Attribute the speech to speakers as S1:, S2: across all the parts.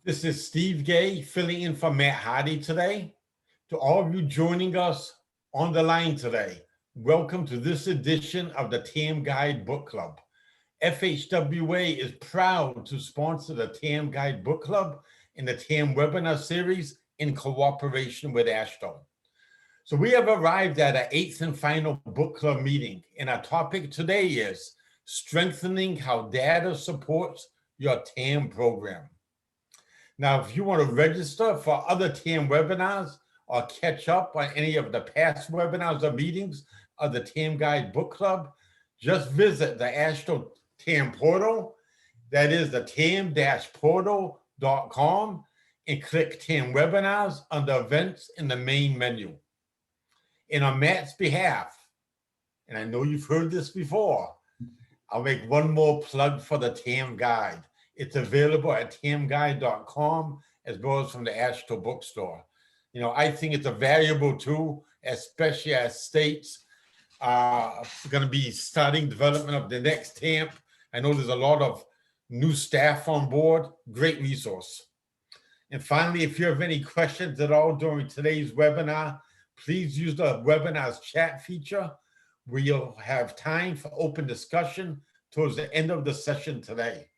S1: This is Steve Gay filling in for Matt Hardy today. To all of you joining us on the line today, welcome to this edition of the TAM Guide Book Club. FHWA is proud to sponsor the TAM Guide Book Club in the TAM webinar series in cooperation with AASHTO. So we have arrived at our 8th and final book club meeting, and our topic today is strengthening how data supports your TAM program. Now, if you want to register for other TAM webinars or catch up on any of the past webinars or meetings of the TAM Guide Book Club, just visit the AASHTO TAM portal. That is the tam-portal.com and click TAM webinars under events in the main menu. And on Matt's behalf, and I know you've heard this before, I'll make one more plug for the TAM Guide. It's available at tamguide.com as well as from the AASHTO bookstore. You know, I think it's a valuable tool, especially as states are going to be starting development of the next TAMP. I know there's a lot of new staff on board. Great resource. And finally, if you have any questions at all during today's webinar, please use the webinar's chat feature where you'll have time for open discussion towards the end of the session today.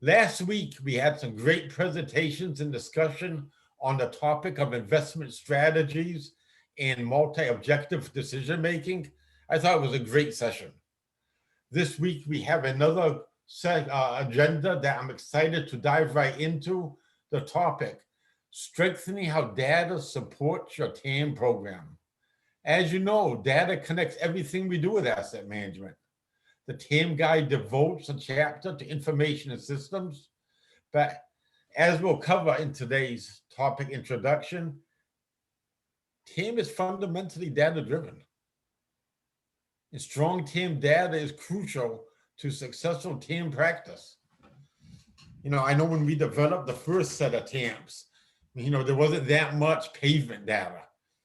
S1: Last week, we had some great presentations and discussion on the topic of investment strategies and multi-objective decision-making. I thought it was a great session. This week, we have another agenda that I'm excited to dive right into, the topic, strengthening how data supports your TAM program. As you know, data connects everything we do with asset management. The TAM Guide devotes a chapter to information and systems, but as we'll cover in today's topic introduction, TAM is fundamentally data-driven. And strong TAM data is crucial to successful TAM practice. You know, I know when we developed the first set of TAMs, you know, there wasn't that much pavement data,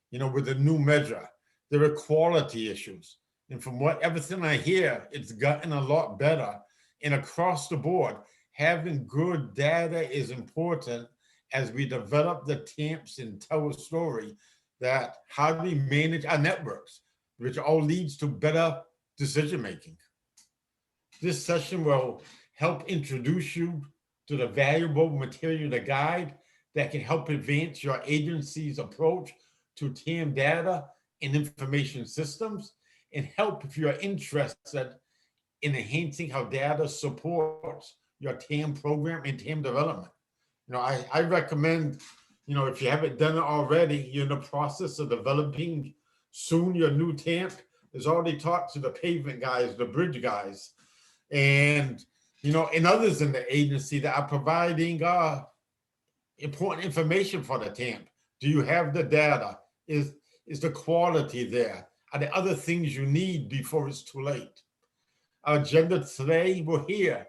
S1: you know, with the new measure. There were quality issues. And from everything I hear, it's gotten a lot better. And across the board, having good data is important as we develop the TAMPs and tell a story that how do we manage our networks, which all leads to better decision-making. This session will help introduce you to the valuable material, the guide that can help advance your agency's approach to TAM data and information systems, and help if you're interested in enhancing how data supports your TAM program and TAM development. You know, I recommend, you know, if you haven't done it already, you're in the process of developing soon your new TAMP, is already talked to the pavement guys, the bridge guys, and, you know, and others in the agency that are providing important information for the TAMP. Do you have the data? Is the quality there? Are there other things you need before it's too late? Our agenda today, we'll hear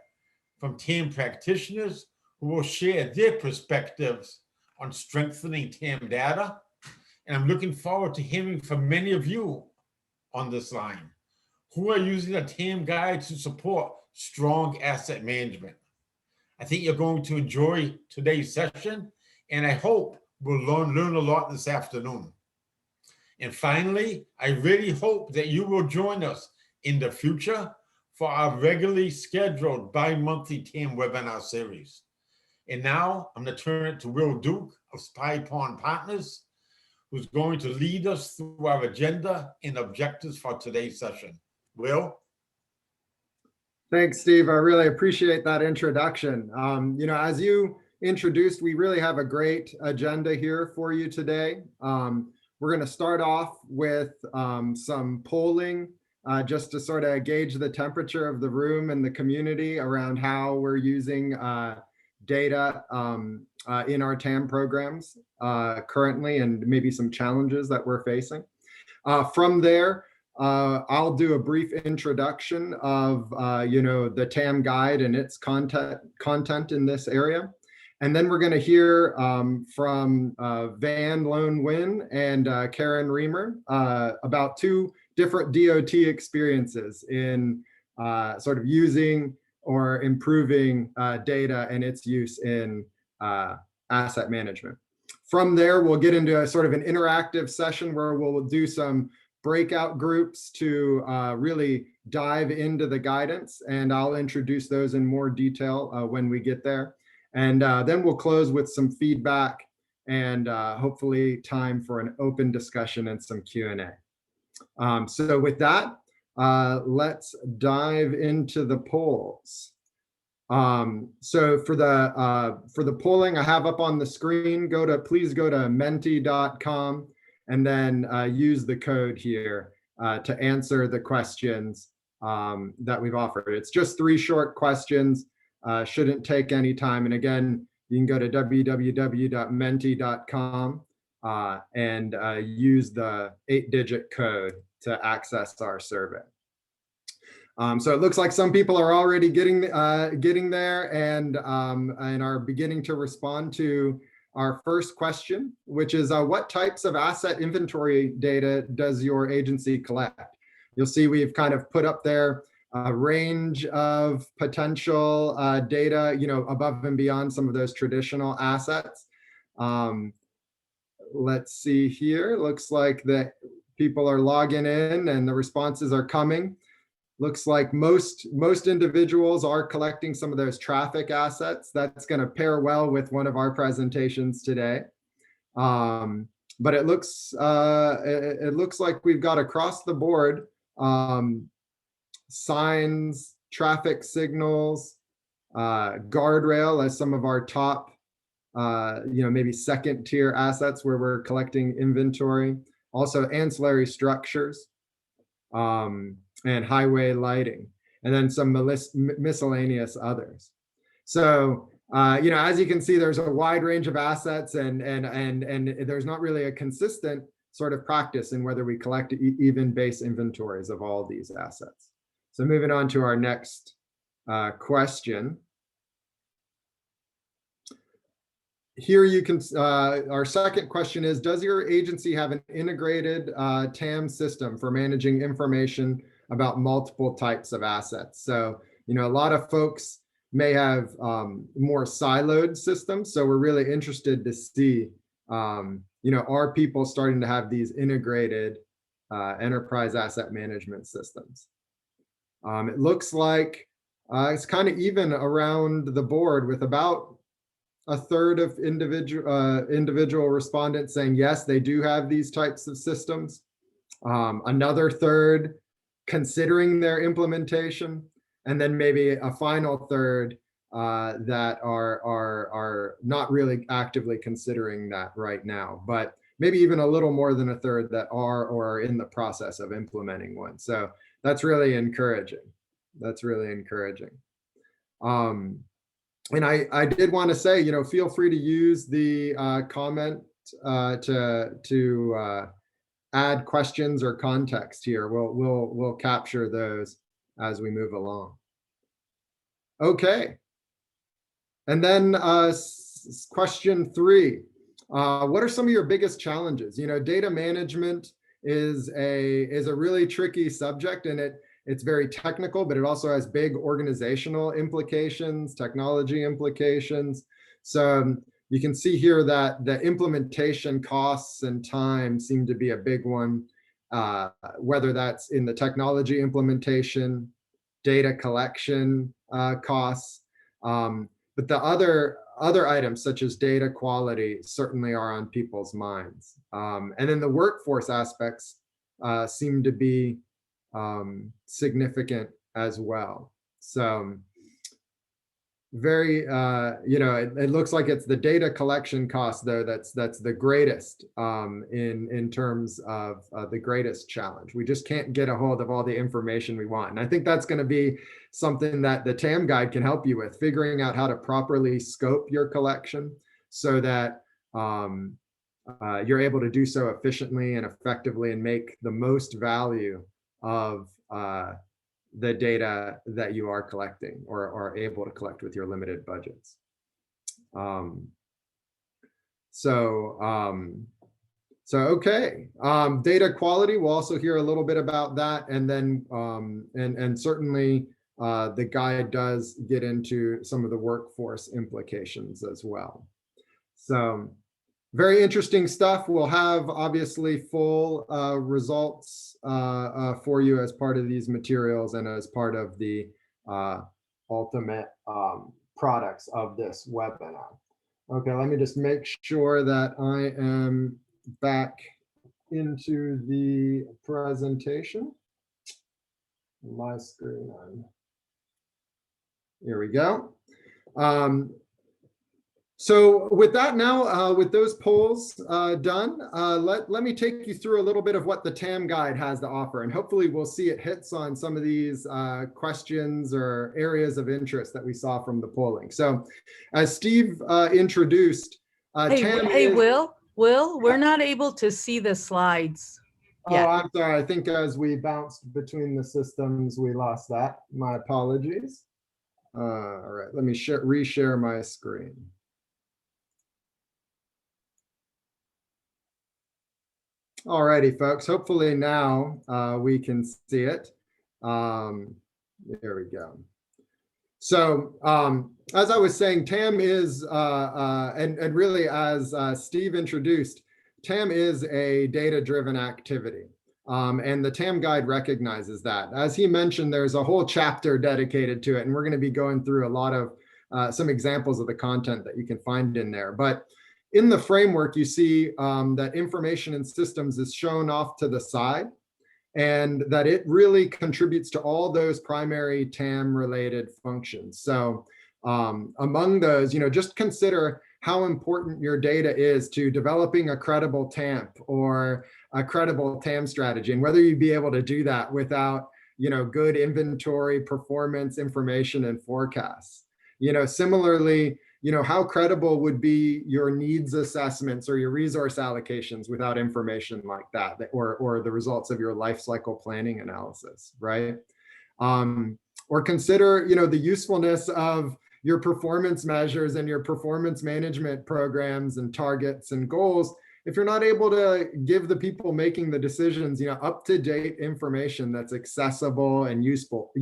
S1: from TAM practitioners who will share their perspectives on strengthening TAM data. And I'm looking forward to hearing from many of you on this line who are using the TAM Guide to support strong asset management. I think you're going to enjoy today's session, and I hope we'll learn a lot this afternoon. And finally, I really hope that you will join us in the future for our regularly scheduled bi-monthly TAM webinar series. And now I'm going to turn it to Will Duke of Spy Pond Partners, who's going to lead us through our agenda and objectives for today's session. Will?
S2: Thanks, Steve. I really appreciate that introduction. You know, as you introduced, we really have a great agenda here for you today. We're going to start off with some polling just to sort of gauge the temperature of the room and the community around how we're using data in our TAM programs currently, and maybe some challenges that we're facing. From there, I'll do a brief introduction of you know, the TAM Guide and its content in this area. And then we're going to hear from Vanloan Nguyen and Karen Riemer about two different DOT experiences in sort of using or improving data and its use in asset management. From there, we'll get into a sort of an interactive session where we'll do some breakout groups to really dive into the guidance, and I'll introduce those in more detail when we get there. And then we'll close with some feedback and hopefully time for an open discussion and some Q&A. So with that, let's dive into the polls. So for the polling I have up on the screen, please go to menti.com and then use the code here to answer the questions that we've offered. It's just 3 short questions, shouldn't take any time. And again, you can go to www.menti.com and use the 8-digit code to access our survey. So it looks like some people are already getting there and are beginning to respond to our first question, which is what types of asset inventory data does your agency collect? You'll see we've kind of put up there a range of potential data, above and beyond some of those traditional assets. Let's see here. Looks like that people are logging in and the responses are coming. Looks like most individuals are collecting some of those traffic assets. That's going to pair well with one of our presentations today. But it looks like we've got across the board signs, traffic signals, guardrail as some of our top, maybe second tier assets where we're collecting inventory. Also ancillary structures. And highway lighting, and then some miscellaneous others. So, as you can see, there's a wide range of assets, and there's not really a consistent sort of practice in whether we collect even base inventories of all these assets. So moving on to our next question. Here you can, our second question is, does your agency have an integrated TAM system for managing information about multiple types of assets? So, a lot of folks may have more siloed systems. So we're really interested to see, are people starting to have these integrated enterprise asset management systems? It looks like it's kind of even around the board, with about a third of individual respondents saying yes, they do have these types of systems. Another third considering their implementation, and then maybe a final third that are not really actively considering that right now, but maybe even a little more than a third that are or are in the process of implementing one. So that's really encouraging. That's really encouraging. And I did want to say, feel free to use the comment to add questions or context here. We'll capture those as we move along. Okay. And then question 3. What are some of your biggest challenges? Data management is a really tricky subject, and it's very technical, but it also has big organizational implications, technology implications. So you can see here that the implementation costs and time seem to be a big one, whether that's in the technology implementation, data collection costs. But the other items such as data quality certainly are on people's minds. And then the workforce aspects seem to be significant as well. So very, it looks like it's the data collection cost though that's the greatest in terms of the greatest challenge. We just can't get a hold of all the information we want. And I think that's going to be something that the TAM guide can help you with, figuring out how to properly scope your collection so that you're able to do so efficiently and effectively and make the most value of the data that you are collecting or are able to collect with your limited budgets. Okay. Data quality, we'll also hear a little bit about that, and then and certainly the guide does get into some of the workforce implications as well. So very interesting stuff. We'll have obviously full results for you as part of these materials and as part of the ultimate products of this webinar. Okay, let me just make sure that I am back into the presentation. My screen on. Here we go. So with that now, with those polls done, let me take you through a little bit of what the TAM guide has to offer, and hopefully we'll see it hits on some of these questions or areas of interest that we saw from the polling. So as Steve introduced, TAM
S3: Hey,
S2: is,
S3: Will, we're not able to see the slides yet.
S2: Oh, I'm sorry. I think as we bounced between the systems, we lost that. My apologies. All right, let me reshare my screen. All righty, folks. Hopefully now we can see it. There we go. So as I was saying, TAM is, and really as Steve introduced, TAM is a data-driven activity. And the TAM guide recognizes that. As he mentioned, there's a whole chapter dedicated to it, and we're going to be going through a lot of some examples of the content that you can find in there. But in the framework, you see that information and systems is shown off to the side, and that it really contributes to all those primary TAM related functions. So among those, just consider how important your data is to developing a credible TAMP or a credible TAM strategy, and whether you'd be able to do that without, good inventory, performance, information, and forecasts. Similarly, how credible would be your needs assessments or your resource allocations without information like that, or the results of your life cycle planning analysis, right? Or consider, the usefulness of your performance measures and your performance management programs and targets and goals if you're not able to give the people making the decisions, up-to-date information that's accessible and useful,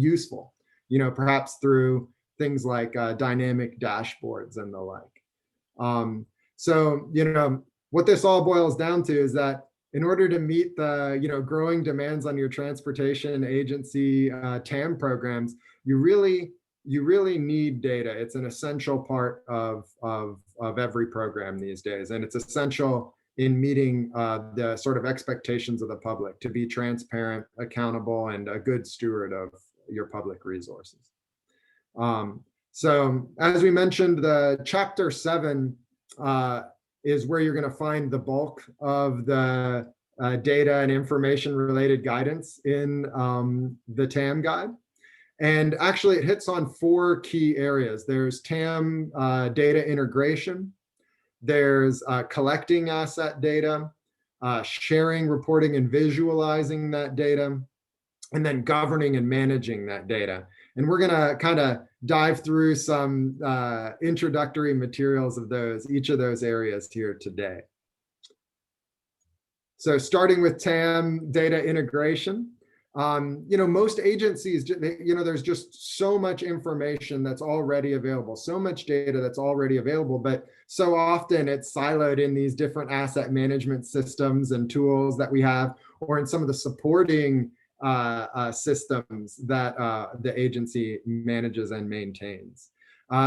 S2: perhaps through things like dynamic dashboards and the like. So, what this all boils down to is that in order to meet the, growing demands on your transportation agency TAM programs, you really need data. It's an essential part of every program these days. And it's essential in meeting the sort of expectations of the public to be transparent, accountable, and a good steward of your public resources. So as we mentioned, the chapter 7 is where you're going to find the bulk of the data and information related guidance in the TAM guide. And actually it hits on 4 key areas. There's TAM data integration, there's collecting asset data, sharing, reporting, and visualizing that data, and then governing and managing that data. And we're gonna kind of dive through some introductory materials of each of those areas here today. So starting with TAM data integration, most agencies, there's just so much information that's already available, so much data that's already available, but so often it's siloed in these different asset management systems and tools that we have, or in some of the supporting systems that the agency manages and maintains.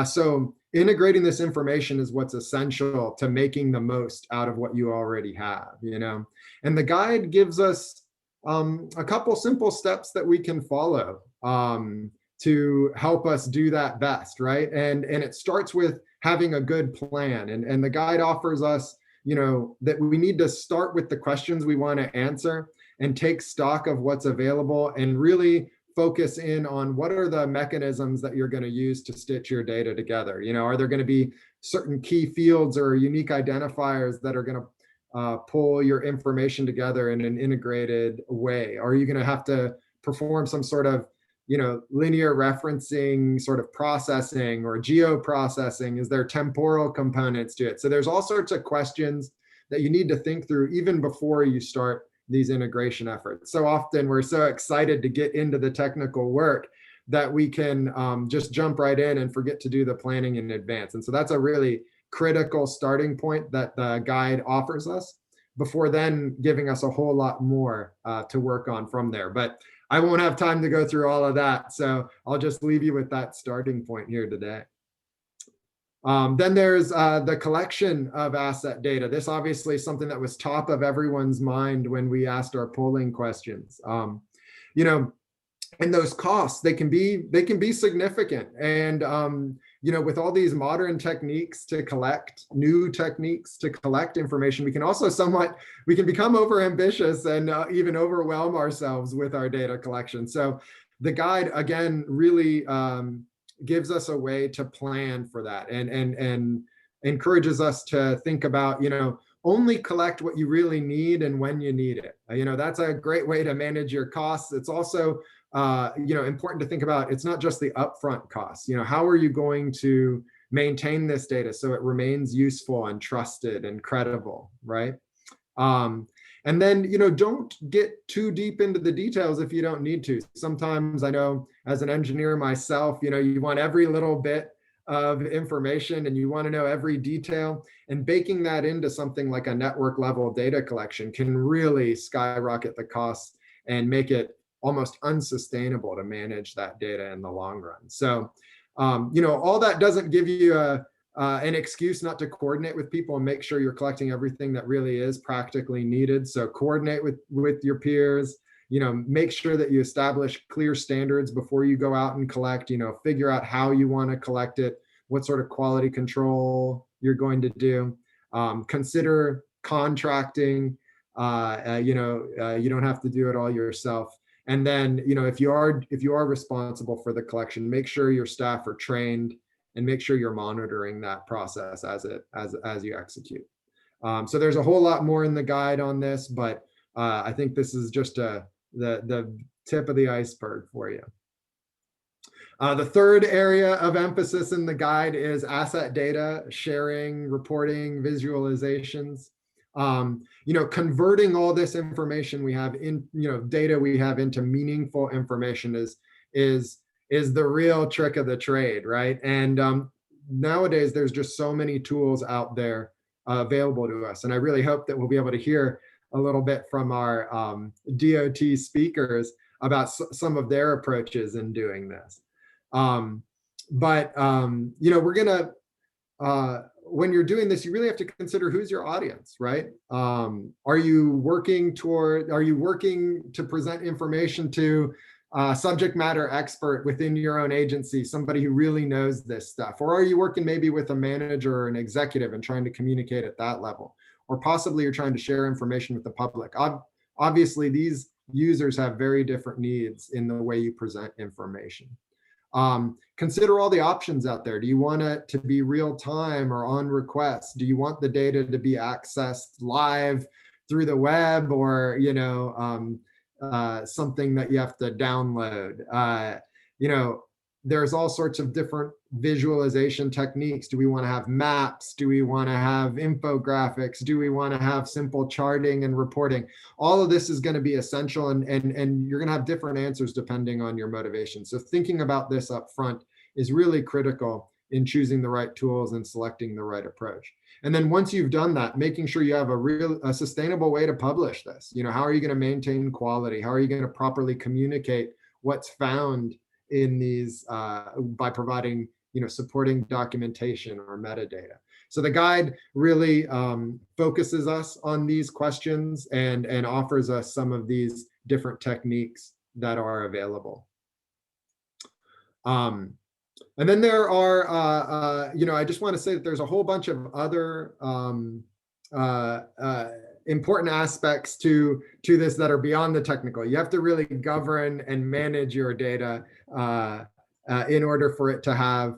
S2: So integrating this information is what's essential to making the most out of what you already have, and the guide gives us a couple simple steps that we can follow to help us do that best, right? And it starts with having a good plan. And the guide offers us, that we need to start with the questions we want to answer and take stock of what's available and really focus in on what are the mechanisms that you're going to use to stitch your data together. Are there going to be certain key fields or unique identifiers that are going to pull your information together in an integrated way? Are you going to have to perform some sort of, linear referencing sort of processing or geo-processing? Is there temporal components to it? So there's all sorts of questions that you need to think through even before you start these integration efforts. So often we're so excited to get into the technical work, that we can just jump right in and forget to do the planning in advance. And so that's a really critical starting point that the guide offers us, before then giving us a whole lot more to work on from there. But I won't have time to go through all of that, so I'll just leave you with that starting point here today. Then there's the collection of asset data. This obviously is something that was top of everyone's mind when we asked our polling questions. You know, and those costs, they can be significant. And you know, with all these modern techniques to collect, new techniques to collect information, we can also we can become overambitious and even overwhelm ourselves with our data collection. So the guide, again, really gives us a way to plan for that, and encourages us to think about, you know, only collect what you really need and when you need it. You know, that's a great way to manage your costs. It's also you know, important to think about, it's not just the upfront costs. You know, how are you going to maintain this data so it remains useful and trusted and credible, right? And then, you know, don't get too deep into the details if you don't need to. Sometimes, I know as an engineer myself, you know, you want every little bit of information and you want to know every detail, and baking that into something like a network level data collection can really skyrocket the costs and make it almost unsustainable to manage that data in the long run. So, you know, all that doesn't give you an excuse not to coordinate with people and make sure you're collecting everything that really is practically needed. So coordinate with your peers, you know, make sure that you establish clear standards before you go out and collect, you know, figure out how you want to collect it, what sort of quality control you're going to do. Consider contracting, you know, you don't have to do it all yourself. And then, you know, if you are responsible for the collection, make sure your staff are trained and make sure you're monitoring that process as you execute. So there's a whole lot more in the guide on this, but I think this is just the tip of the iceberg for you. The third area of emphasis in the guide is asset data sharing, reporting, visualizations. You know, converting all this information we have in, you know, data we have into meaningful information is the real trick of the trade, right? And nowadays there's just so many tools out there available to us, and I really hope that we'll be able to hear a little bit from our DOT speakers about some of their approaches in doing this. But you know, we're gonna when you're doing this, you really have to consider who's your audience, right? Are you working to present information to a subject matter expert within your own agency, somebody who really knows this stuff? Or are you working maybe with a manager or an executive and trying to communicate at that level? Or possibly you're trying to share information with the public. Obviously, these users have very different needs in the way you present information. Consider all the options out there. Do you want it to be real time or on request? Do you want the data to be accessed live through the web, or, you know, something that you have to download? You know, there's all sorts of different visualization techniques. Do we want to have maps? Do we want to have infographics? Do we want to have simple charting and reporting? All of this is going to be essential, and you're going to have different answers depending on your motivation. So thinking about this up front is really critical in choosing the right tools and selecting the right approach. And then once you've done that, making sure you have a sustainable way to publish this. You know, how are you going to maintain quality? How are you going to properly communicate what's found in these by providing, you know, supporting documentation or metadata? So the guide really focuses us on these questions and offers us some of these different techniques that are available. And then there are, you know, I just want to say that there's a whole bunch of other important aspects to this that are beyond the technical. You have to really govern and manage your data in order for it to have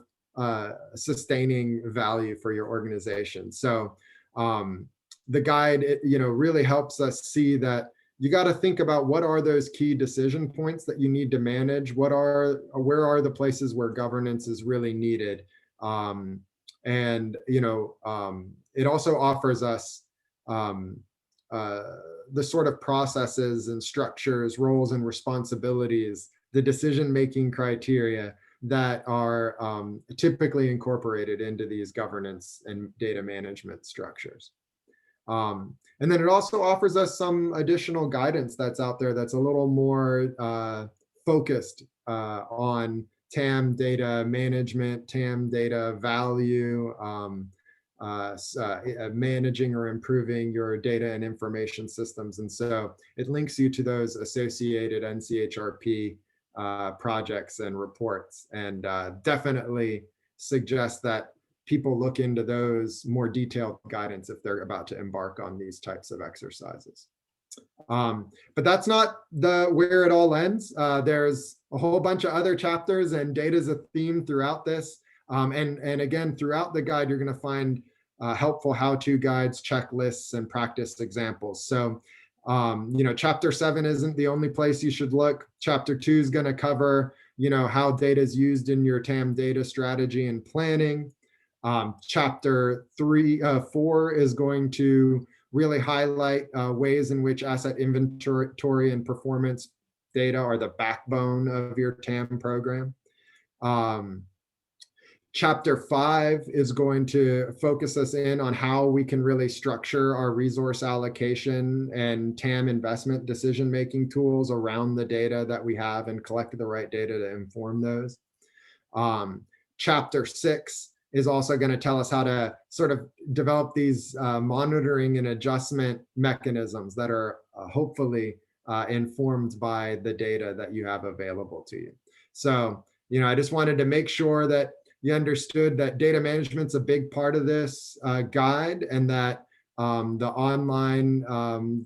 S2: sustaining value for your organization. So the guide, you know, really helps us see that you got to think about what are those key decision points that you need to manage. Where are the places where governance is really needed? And, you know, it also offers us the sort of processes and structures, roles and responsibilities the decision-making criteria that are typically incorporated into these governance and data management structures. And then it also offers us some additional guidance that's out there that's a little more focused on TAM data management, TAM data value, managing or improving your data and information systems. And so it links you to those associated NCHRP projects and reports, and definitely suggests that people look into those more detailed guidance if they're about to embark on these types of exercises. But that's not where it all ends. There's a whole bunch of other chapters, and data is a theme throughout this. And again, throughout the guide, you're going to find helpful how-to guides, checklists, and practice examples. So, chapter 7 isn't the only place you should look. Chapter 2 is going to cover, how data is used in your TAM data strategy and planning. Chapter 4 is going to really highlight ways in which asset inventory and performance data are the backbone of your TAM program. Chapter 5 is going to focus us in on how we can really structure our resource allocation and TAM investment decision-making tools around the data that we have and collect the right data to inform those. Chapter 6 is also going to tell us how to sort of develop these monitoring and adjustment mechanisms that are hopefully informed by the data that you have available to you. So, I just wanted to make sure that you understood that data management's a big part of this guide, and that the online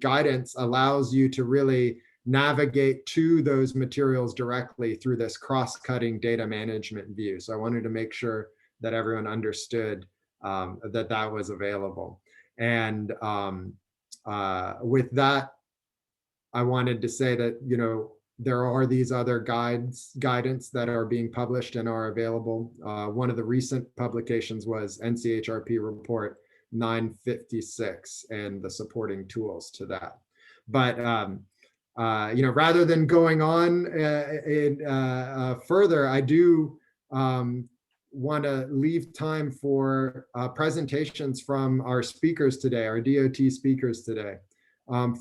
S2: guidance allows you to really navigate to those materials directly through this cross-cutting data management view. So I wanted to make sure that everyone understood that that was available. And with that, I wanted to say that, there are these other guidance that are being published and are available. One of the recent publications was NCHRP report 956 and the supporting tools to that. But rather than going on further, I do want to leave time for presentations from our speakers today, our DOT speakers today.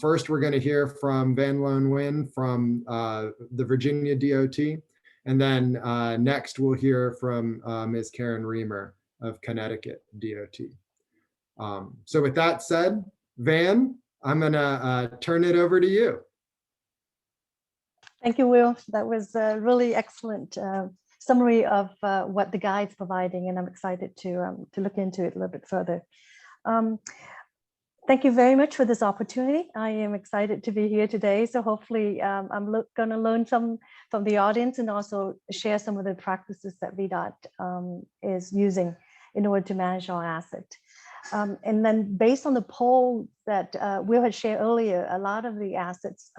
S2: First, we're going to hear from Vanloan Nguyen from the Virginia DOT. And then next, we'll hear from Ms. Karen Riemer of Connecticut DOT. So with that said, Van, I'm going to turn it over to you.
S4: Thank you, Will. That was a really excellent summary of what the guide's providing, and I'm excited to look into it a little bit further. Thank you very much for this opportunity. I am excited to be here today. So hopefully I'm going to learn some from the audience and also share some of the practices that VDOT is using in order to manage our asset. And then based on the poll that Will had shared earlier, a lot of the assets,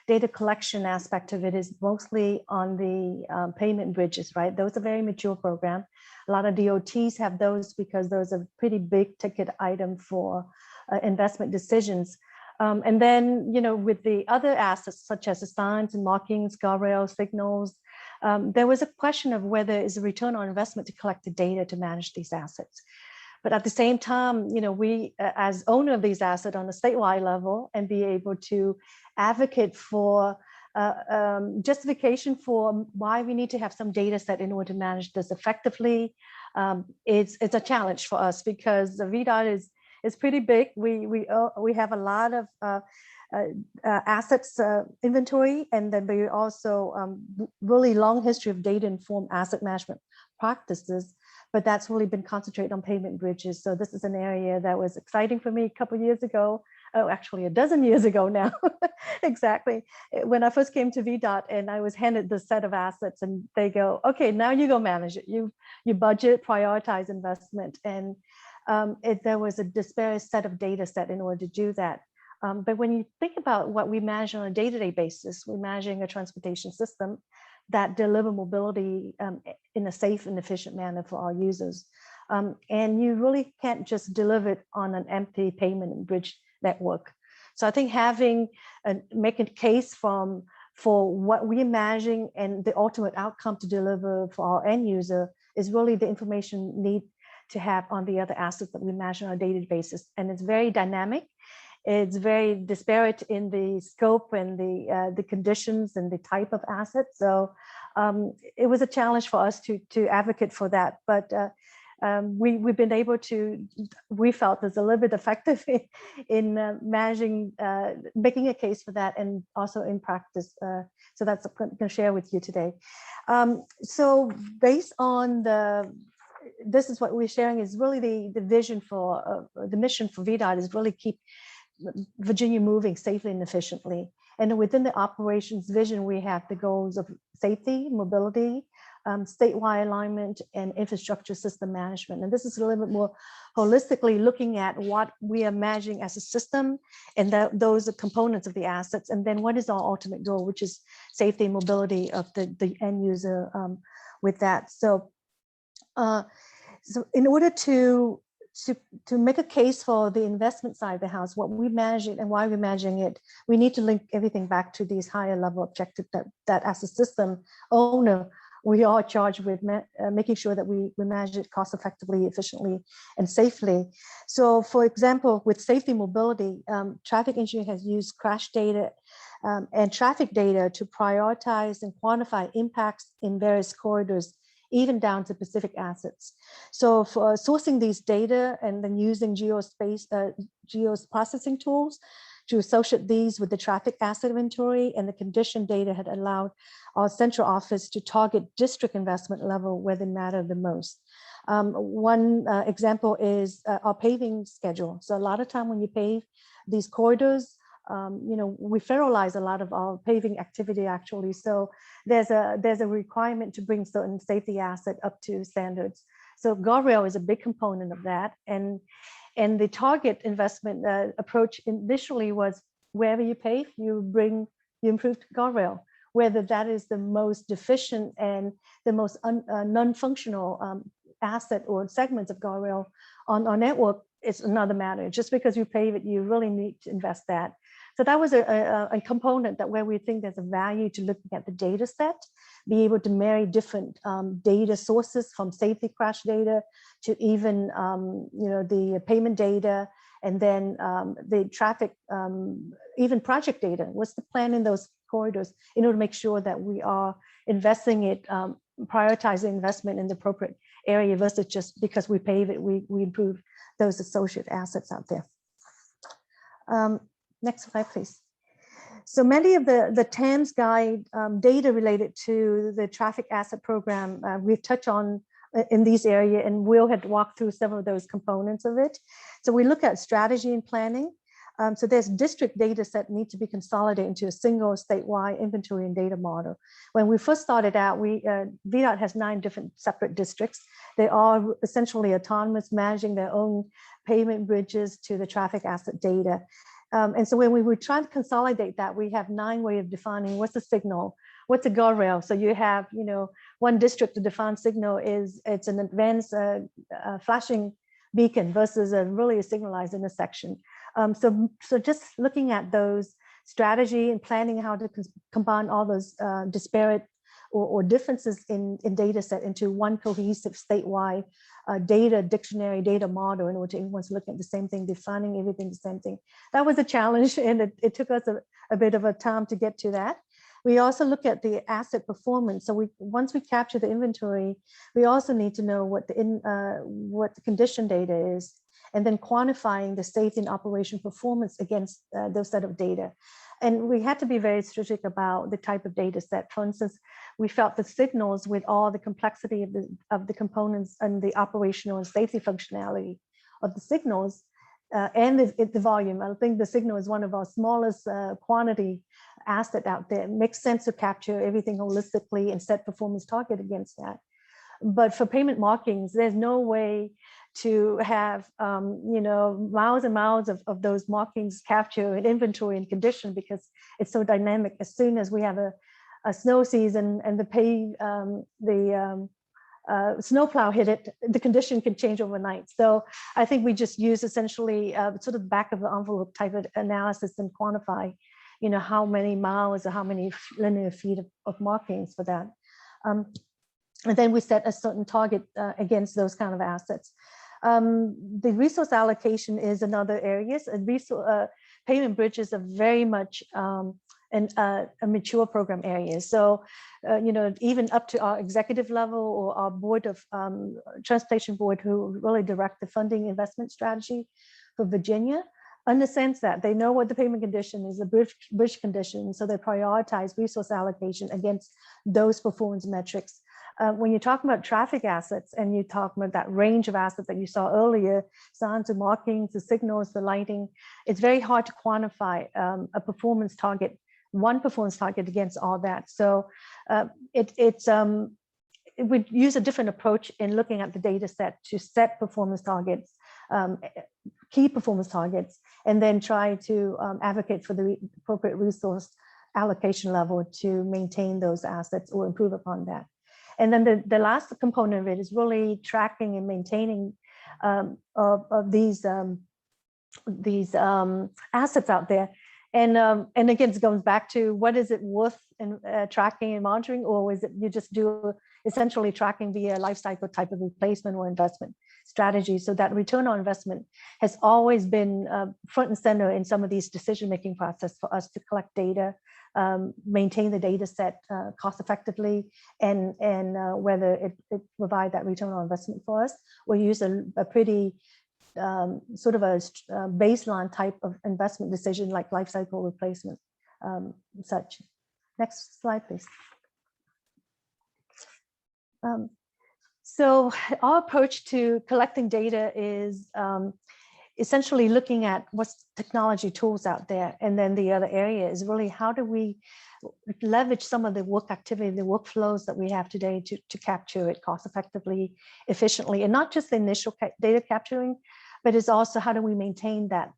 S4: data collection aspect of it is mostly on the payment bridges, right? Those are very mature program. A lot of DOTs have those because those are pretty big ticket item for investment decisions. And then, with the other assets such as the signs and markings, guardrails, signals, there was a question of whether it's a return on investment to collect the data to manage these assets. But at the same time, we as owner of these assets on a statewide level and be able to advocate for justification for why we need to have some data set in order to manage this effectively. It's a challenge for us because the VDOT is pretty big. We have a lot of assets inventory, and then we also really long history of data informed asset management practices. But that's really been concentrated on payment bridges. So this is an area that was exciting for me a couple of years ago. Oh, actually a dozen years ago now, exactly. When I first came to VDOT and I was handed this set of assets and they go, okay, now you go manage it. You budget, prioritize investment. And there was a disparate set of data set in order to do that. But when you think about what we manage on a day-to-day basis, we're managing a transportation system that deliver mobility in a safe and efficient manner for our users. And you really can't just deliver it on an empty payment and bridge network. So I think having make a case from for what we imagine and the ultimate outcome to deliver for our end user is really the information need to have on the other assets that we imagine on a daily basis. And it's very dynamic. It's very disparate in the scope and the conditions and the type of asset. So it was a challenge for us to advocate for that. But we've been able to, we felt it's a little bit effective in managing, making a case for that and also in practice. So that's what I'm going to share with you today. So based on this is what we're sharing is really the vision for, the mission for VDOT is really keep Virginia moving safely and efficiently. And within the operations vision, we have the goals of safety, mobility, statewide alignment, and infrastructure system management. And this is a little bit more holistically looking at what we are imagining as a system and those are components of the assets. And then what is our ultimate goal, which is safety and mobility of the end user with that. So, so in order to make a case for the investment side of the house, what we manage it and why we're managing it, we need to link everything back to these higher level objectives that as a system owner, we are charged with making sure that we manage it cost effectively, efficiently, and safely. So for example, with safety mobility, traffic engineering has used crash data and traffic data to prioritize and quantify impacts in various corridors, even down to specific assets. So for sourcing these data and then using geoprocessing tools to associate these with the traffic asset inventory and the condition data had allowed our central office to target district investment level where they matter the most. One example is our paving schedule. So a lot of time when you pave these corridors, you know, we federalize a lot of our paving activity actually. So there's a requirement to bring certain safety asset up to standards. So guardrail is a big component of that. And the target investment approach initially was wherever you pave, you improve guardrail, whether that is the most deficient and the most non-functional asset or segments of guardrail on our network, it's another matter. Just because you pave it, you really need to invest that. So that was a component that where we think there's a value to looking at the data set, be able to marry different data sources from safety crash data to even you know, the payment data, and then the traffic, even project data. What's the plan in those corridors in order to make sure that we are investing it, prioritizing investment in the appropriate area versus just because we pave it, we improve those associate assets out there. Next slide, please. So many of the TAMS guide data related to the traffic asset program, we've touched on in these areas, and Will had walked through several of those components of it. So we look at strategy and planning. So there's district data set need to be consolidated into a single statewide inventory and data model. When we first started out, VDOT has 9 different separate districts. They are essentially autonomous, managing their own pavement bridges to the traffic asset data. And so when we were trying to consolidate that, we have 9 ways of defining what's a signal, what's a guardrail. So you have, you know, one district to define signal is it's an advanced flashing beacon versus really a signalized intersection. So just looking at those strategy and planning how to combine all those disparate or differences in data set into one cohesive statewide data dictionary, data model in which everyone's looking at the same thing, defining everything the same thing. That was a challenge, and it took us a bit of a time to get to that. We also look at the asset performance. So once we capture the inventory, we also need to know what the condition data is, and then quantifying the safety and operation performance against those set of data. And we had to be very strategic about the type of data set. For instance, we felt the signals with all the complexity of the components and the operational and safety functionality of the signals and the volume. I think the signal is one of our smallest quantity asset out there. It makes sense to capture everything holistically and set performance target against that. But for payment markings, there's no way to have you know, miles and miles of those markings capture in inventory and condition because it's so dynamic. As soon as we have a snow season and the snowplow hit it, the condition can change overnight. So I think we just use essentially sort of back of the envelope type of analysis and quantify how many miles or how many linear feet of markings for that. And then we set a certain target against those kind of assets. The resource allocation is another area. Payment bridges are very much a mature program area. So, even up to our executive level or our board of transportation board, who really direct the funding investment strategy for Virginia, understands that they know what the payment condition is, the bridge condition. So they prioritize resource allocation against those performance metrics. When you're talking about traffic assets and you talk about that range of assets that you saw earlier, signs and markings, the signals, the lighting, it's very hard to quantify a performance target, one performance target against all that. So it would use a different approach in looking at the data set to set performance targets, key performance targets, and then try to advocate for the appropriate resource allocation level to maintain those assets or improve upon that. And then the last component of it is really tracking and maintaining of these assets out there. And again, it goes back to what is it worth in tracking and monitoring, or is it you just do essentially tracking via life cycle type of replacement or investment strategy? So that return on investment has always been front and center in some of these decision-making process for us to collect data, maintain the data set cost effectively, and whether it provide that return on investment for us, or use a pretty sort of a baseline type of investment decision like life cycle replacement, such. Next slide, please. So our approach to collecting data is essentially looking at what's technology tools out there. And then the other area is really how do we leverage some of the work activity, the workflows that we have today to capture it cost effectively, efficiently, and not just the initial data capturing, but it's also how do we maintain that,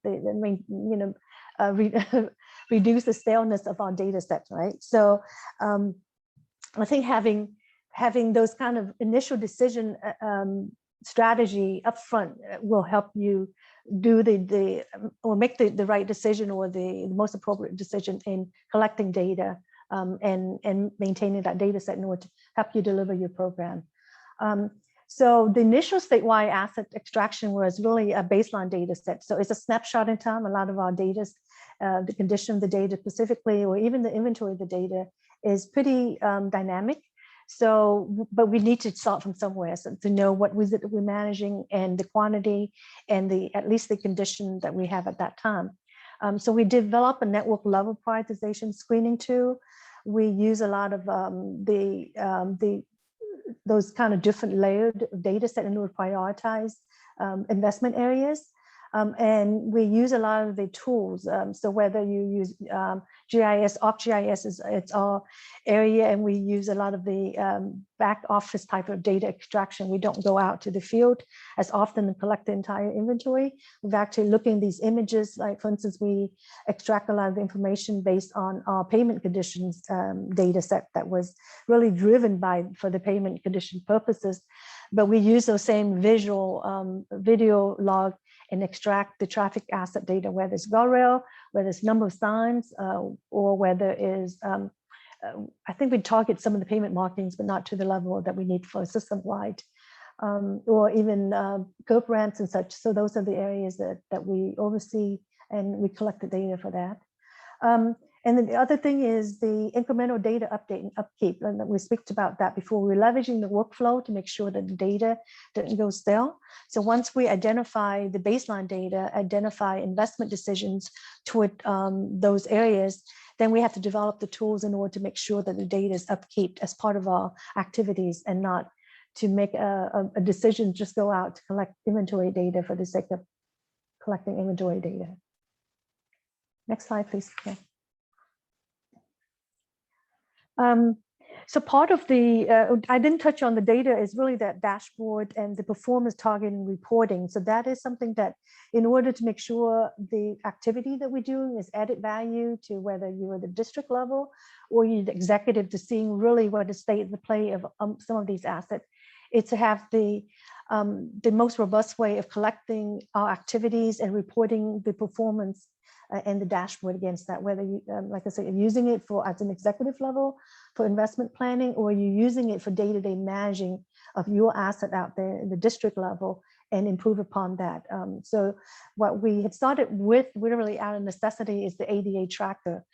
S4: reduce the staleness of our data sets, right? So I think having those kind of initial decision strategy upfront will help you do or make the right decision or the most appropriate decision in collecting data and maintaining that data set in order to help you deliver your program. So the initial statewide asset extraction was really a baseline data set. So it's a snapshot in time. A lot of our data, the condition of the data specifically, or even the inventory of the data is pretty dynamic. So, but we need to start from somewhere, so to know what was it that we're managing and the quantity and at least the condition that we have at that time. So we develop a network level prioritization screening tool. We use a lot of those kind of different layered data set in order to prioritize investment areas. And we use a lot of the tools. So whether you use GIS, ArcGIS it's our area, and we use a lot of the back office type of data extraction. We don't go out to the field as often and collect the entire inventory. We've actually looking at these images, like for instance, we extract a lot of the information based on our payment conditions data set that was really driven for the payment condition purposes. But we use those same visual video log and extract the traffic asset data, whether it's guardrail, whether it's number of signs, or whether is, I think we target some of the payment markings, but not to the level that we need for system-wide, or even curb ramps and such. So those are the areas that we oversee, and we collect the data for that. And then the other thing is the incremental data update and upkeep, and we speak about that before. We're leveraging the workflow to make sure that the data doesn't go stale. So once we identify the baseline data, identify investment decisions toward those areas, then we have to develop the tools in order to make sure that the data is upkeep as part of our activities, and not to make a decision, just go out to collect inventory data for the sake of collecting inventory data. Next slide, please. Yeah. So part of the, I didn't touch on the data, is really that dashboard and the performance targeting reporting. So that is something that in order to make sure the activity that we're doing is added value to whether you're at the district level or you're the executive, to seeing really what the state of the play of some of these assets, it's to have the the most robust way of collecting our activities and reporting the performance and the dashboard against that, whether you, like I said, you're using it for at an executive level for investment planning, or you're using it for day-to-day managing of your asset out there in the district level and improve upon that. So what we had started with, literally out of necessity, is the ADA tracker.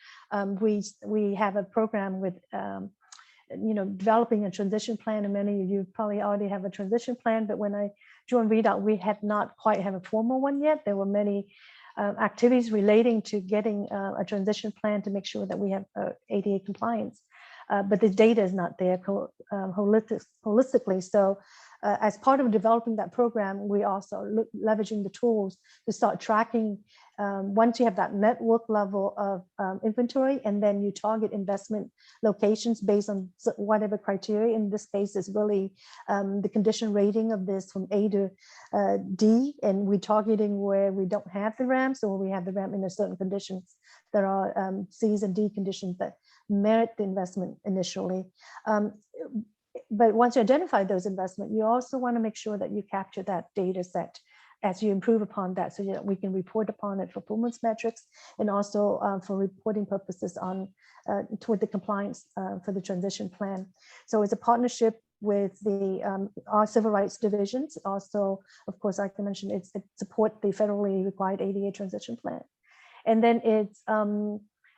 S4: We have a program with developing a transition plan, and many of you probably already have a transition plan, but when I joined VDOT, we had not quite have a formal one yet. There were many activities relating to getting a transition plan to make sure that we have ADA compliance. But the data is not there holistically. So as part of developing that program, we also leveraging the tools to start tracking. Once you have that network level of inventory, and then you target investment locations based on whatever criteria. In this case, is really the condition rating of this from A to D, and we're targeting where we don't have the ramps, or we have the ramp in a certain conditions. There are C's and D conditions that merit the investment initially. But once you identify those investments, you also want to make sure that you capture that data set as you improve upon that, so that we can report upon it for performance metrics, and also for reporting purposes on toward the compliance for the transition plan. So it's a partnership with the our civil rights divisions. Also, of course, like I mentioned, it support the federally required ADA transition plan. And then it's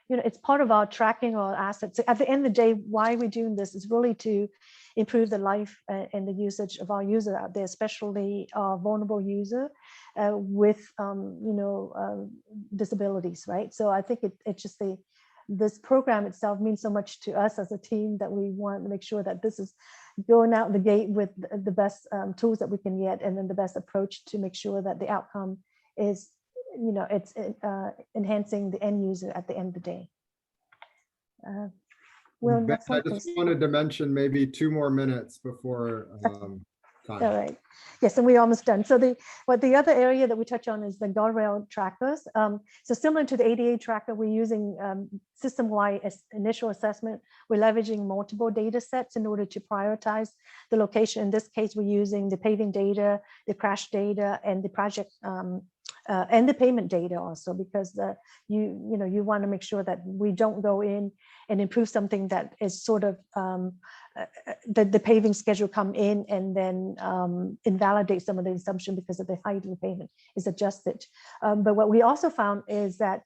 S4: it's part of our tracking our assets. So at the end of the day, why we're doing this is really to improve the life and the usage of our user out there, especially our vulnerable user with disabilities, right? So I think it's just this program itself means so much to us as a team, that we want to make sure that this is going out the gate with the best tools that we can get, and then the best approach to make sure that the outcome is it's enhancing the end user at the end of the day. Well, next
S2: I
S4: one,
S2: just
S4: please.
S2: wanted to mention maybe 2 more minutes before time.
S4: All right. Yes, and we're almost done. So the other area that we touch on is the guardrail trackers. So similar to the ADA tracker, we're using system-wide initial assessment. We're leveraging multiple data sets in order to prioritize the location. In this case, we're using the paving data, the crash data, and the project and the payment data also, because you want to make sure that we don't go in and improve something that is sort of the paving schedule come in and then invalidate some of the assumption because of the height of the pavement is adjusted. But what we also found is that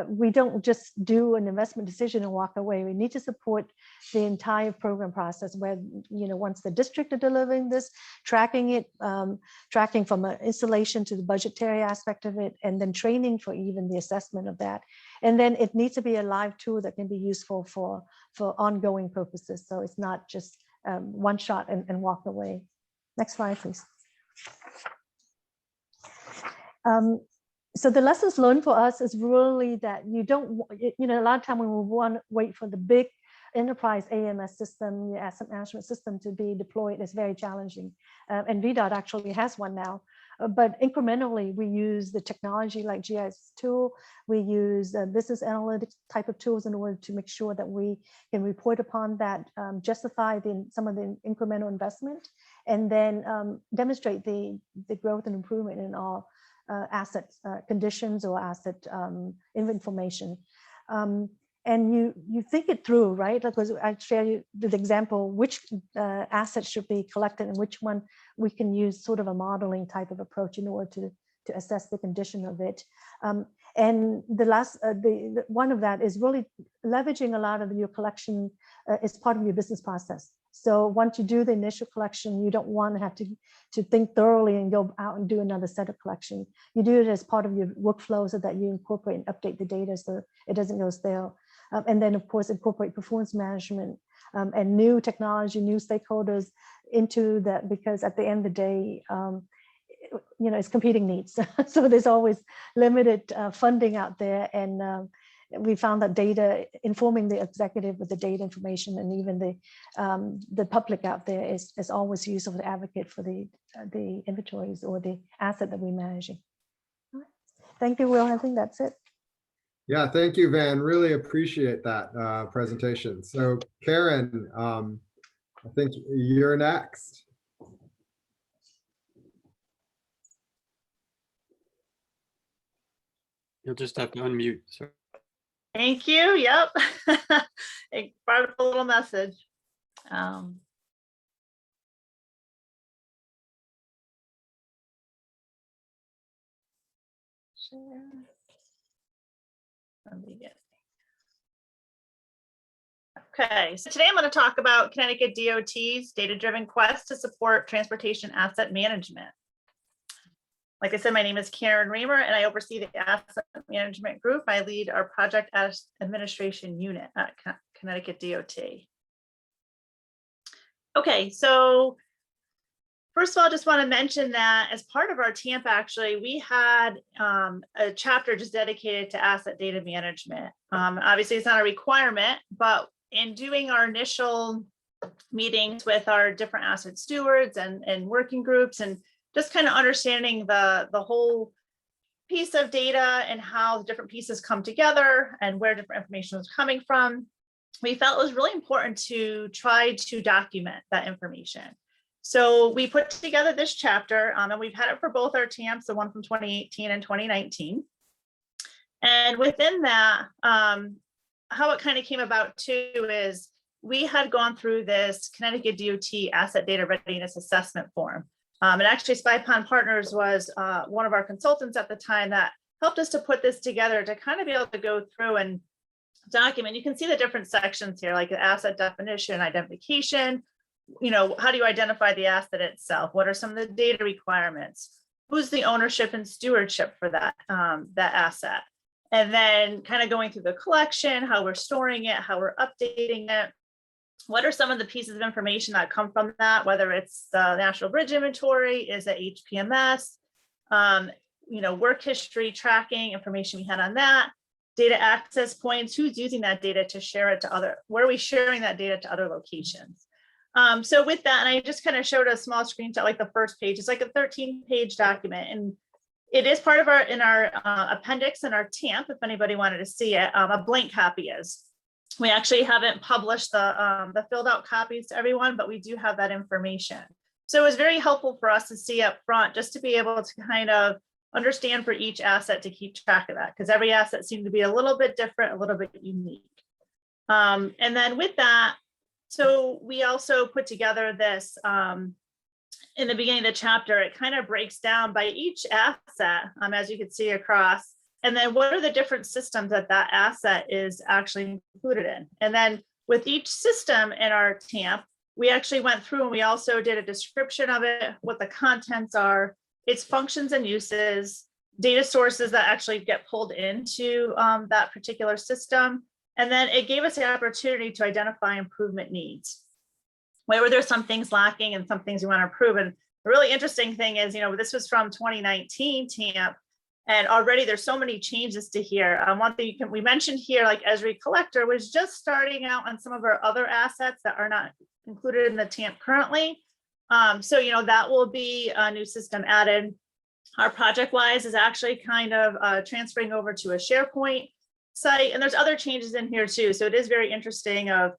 S4: we don't just do an investment decision and walk away. We need to support the entire program process, where once the district are delivering this, tracking it, tracking from an installation to the budgetary aspect of it, and then training for even the assessment of that. And then it needs to be a live tool that can be useful for ongoing purposes. So it's not just one shot and walk away. Next slide, please. So the lessons learned for us is really that you don't, a lot of time when we want to wait for the big enterprise AMS system, the asset management system to be deployed, is very challenging. And VDOT actually has one now. But incrementally, we use the technology like GIS tool. We use business analytics type of tools in order to make sure that we can report upon that, justify some of the incremental investment, and then demonstrate the growth and improvement in our asset conditions or asset information. And you think it through, right? Because I share you the example, which assets should be collected and which one we can use sort of a modeling type of approach in order to assess the condition of it. And the last, one of that is really leveraging a lot of your collection as part of your business process. So once you do the initial collection, you don't want to have to think thoroughly and go out and do another set of collection. You do it as part of your workflow so that you incorporate and update the data so it doesn't go stale. And then, of course, incorporate performance management and new technology, new stakeholders into that, because at the end of the day, it's competing needs. So there's always limited funding out there. And we found that data, informing the executive with the data information, and even the public out there is always useful to advocate for the inventories or the asset that we're managing. Thank you, Will. I think that's it.
S2: Yeah, thank you, Van. Really appreciate that presentation. So Karen, I think you're next.
S5: You'll just have to unmute. Sorry.
S6: Thank you. Yep. It brought up a little message. Share. Let me get. Okay, so today I'm going to talk about Connecticut DOT's data-driven quest to support transportation asset management. Like I said, my name is Karen Riemer, and I oversee the asset management group. I lead our project administration unit at Connecticut DOT. Okay, so first of all, I just want to mention that as part of our TAMP, actually, we had a chapter just dedicated to asset data management. Obviously, it's not a requirement, but in doing our initial meetings with our different asset stewards and working groups, and just kind of understanding the whole piece of data and how the different pieces come together and where different information was coming from, we felt it was really important to try to document that information. So we put together this chapter, and we've had it for both our TAMPs, the one from 2018 and 2019. And within that, how it kind of came about too is we had gone through this Connecticut DOT Asset Data Readiness Assessment form. And actually Spy Pond Partners was one of our consultants at the time that helped us to put this together to kind of be able to go through and document. You can see the different sections here, like the asset definition, identification, you know, how do you identify the asset itself? What are some of the data requirements? Who's the ownership and stewardship for that, that asset? And then kind of going through the collection, how we're storing it, how we're updating it. What are some of the pieces of information that come from that, whether it's the National Bridge Inventory, is it HPMS, you know, work history tracking information we had on that, data access points, who's using that data to share it to other, where are we sharing that data to other locations? So with that, and I just kind of showed a small screenshot, like the first page, it's like a 13-page document, and it is part of our, in our appendix in our TAMP, if anybody wanted to see it, a blank copy is. We actually haven't published the filled out copies to everyone, but we do have that information. So it was very helpful for us to see up front, just to be able to kind of understand for each asset to keep track of that, because every asset seemed to be a little bit different, a little bit unique. And then with that, so we also put together this, in the beginning of the chapter, it kind of breaks down by each asset, as you can see across, and then what are the different systems that that asset is actually included in. And then with each system in our TAMP, we actually went through and we also did a description of it, what the contents are, its functions and uses, data sources that actually get pulled into that particular system. And then it gave us the opportunity to identify improvement needs. Where were there some things lacking and some things we want to improve? And the really interesting thing is, you know, this was from 2019 TAMP, and already there's so many changes to here. One thing we mentioned here, like Esri Collector was just starting out on some of our other assets that are not included in the TAMP currently. So, you know, that will be a new system added. Our ProjectWise is actually kind of transferring over to a SharePoint site, and there's other changes in here too. So it is very interesting of,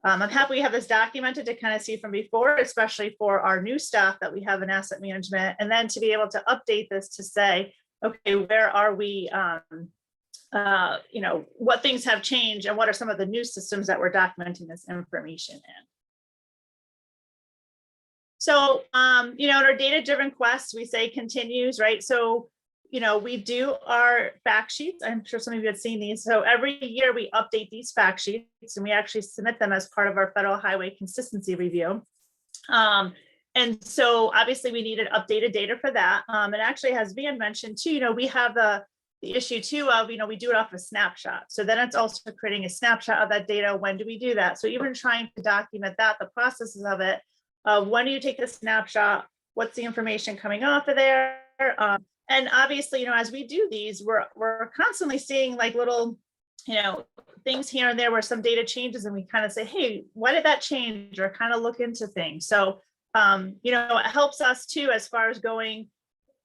S6: I'm happy we have this documented to kind of see from before, especially for our new staff that we have in asset management, and then to be able to update this to say, okay, where are we, you know, what things have changed and what are some of the new systems that we're documenting this information in. So, you know, in our data-driven quest, we say continues, right? So, you know, we do our fact sheets. I'm sure some of you have seen these. So every year we update these fact sheets and we actually submit them as part of our Federal Highway Consistency Review. And so obviously we needed updated data for that. And actually, as Van mentioned too, you know, we have the issue too of, you know, we do it off a snapshot. So then it's also creating a snapshot of that data. When do we do that? So even trying to document that, the processes of it, when do you take the snapshot? What's the information coming off of there? And obviously, you know, as we do these, we're constantly seeing like little, you know, things here and there where some data changes and we kind of say, hey, why did that change? Or kind of look into things. So, you know, it helps us too, as far as going,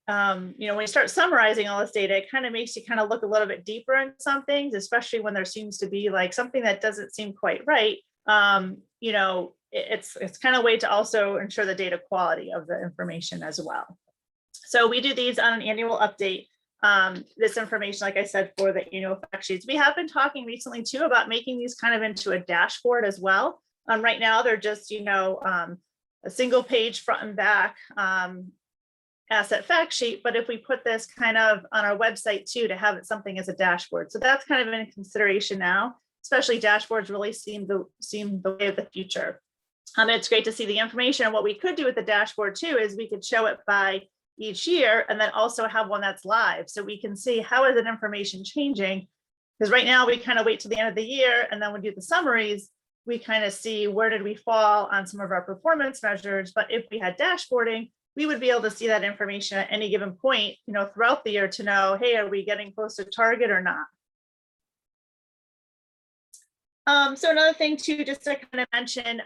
S6: you know, when you start summarizing all this data, it kind of makes you kind of look a little bit deeper in some things, especially when there seems to be like something that doesn't seem quite right. You know, it's kind of a way to also ensure the data quality of the information as well. So we do these on an annual update. this information, like I said, for the annual fact sheets. We have been talking recently too about making these kind of into a dashboard as well. Right now they're just, a single page front and back asset fact sheet, but if we put this kind of on our website too, to have it something as a dashboard. So that's kind of in consideration now, especially dashboards really seem the way of the future. It's great to see the information. And what we could do with the dashboard too, is we could show it by each year and then also have one that's live. So we can see how is that information changing? Because right now we kind of wait till the end of the year and then we do the summaries. We kind of see where did we fall on some of our performance measures. But if we had dashboarding, we would be able to see that information at any given point, throughout the year to know, hey, are we getting close to target or not? So another thing too, just to kind of mention,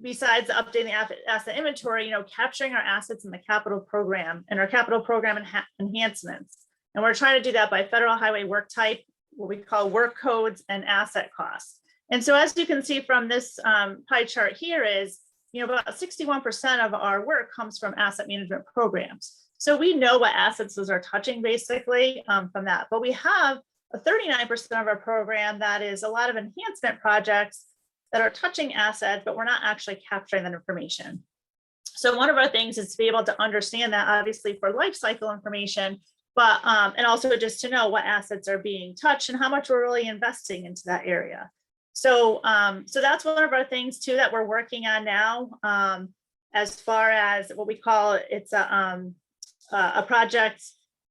S6: besides updating the asset inventory, capturing our assets in the capital program and our capital program enhancements. And we're trying to do that by federal highway work type, what we call work codes and asset costs. And so as you can see from this pie chart here is, about 61% of our work comes from asset management programs. So we know what assets those are touching basically from that, but we have a 39% of our program that is a lot of enhancement projects that are touching assets, but we're not actually capturing that information. So one of our things is to be able to understand that, obviously for life cycle information, but and also just to know what assets are being touched and how much we're really investing into that area. So so that's one of our things too that we're working on now, as far as what we call it's a project